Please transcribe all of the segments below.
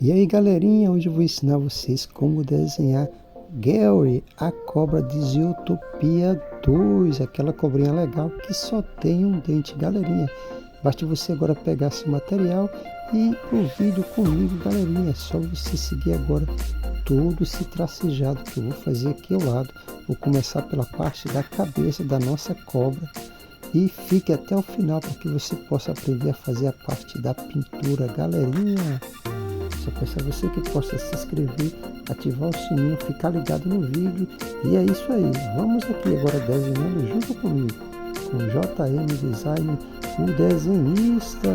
E aí galerinha, hoje eu vou ensinar vocês como desenhar Gary, a cobra de Zootopia 2, aquela cobrinha legal que só tem um dente, galerinha. Basta você agora pegar esse material e ir pro vídeo comigo, galerinha. É só você seguir agora todo esse tracejado que eu vou fazer aqui ao lado. Vou começar pela parte da cabeça da nossa cobra e fique até o final para que você possa aprender a fazer a parte da pintura, galerinha. Só peço a você que possa se inscrever, ativar o sininho, ficar ligado no vídeo. E é isso aí. Vamos aqui agora desenhando junto comigo, com JM Design, o desenhista.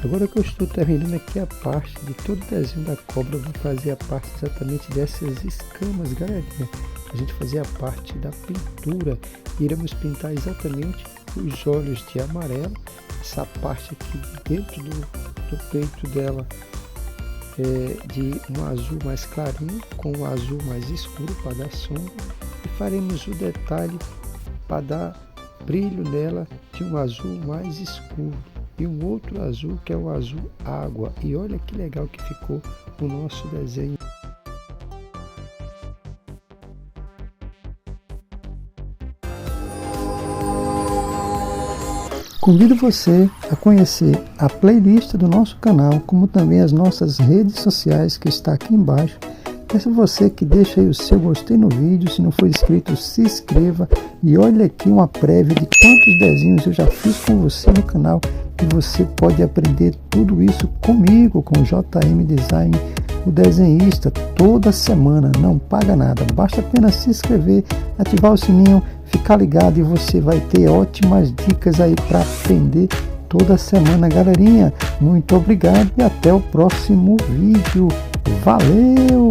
Agora que eu estou terminando aqui a parte de todo o desenho da cobra, eu vou fazer a parte exatamente dessas escamas, galerinha. A gente fazer a parte da pintura. Iremos pintar exatamente os olhos de amarelo, essa parte aqui dentro do peito dela de um azul mais clarinho com um azul mais escuro para dar sombra, e faremos o detalhe para dar brilho nela de um azul mais escuro e um outro azul que é o azul água. E olha que legal que ficou o nosso desenho. Convido você a conhecer a playlist do nosso canal, como também as nossas redes sociais que está aqui embaixo. Peço a você que deixe aí o seu gostei no vídeo, se não for inscrito, se inscreva. E olha aqui uma prévia de quantos desenhos eu já fiz com você no canal, e você pode aprender tudo isso comigo, com o JM Design, o desenhista, toda semana, não paga nada, basta apenas se inscrever, ativar o sininho, ficar ligado, e você vai ter ótimas dicas aí para aprender toda semana, galerinha. Muito obrigado e até o próximo vídeo. Valeu!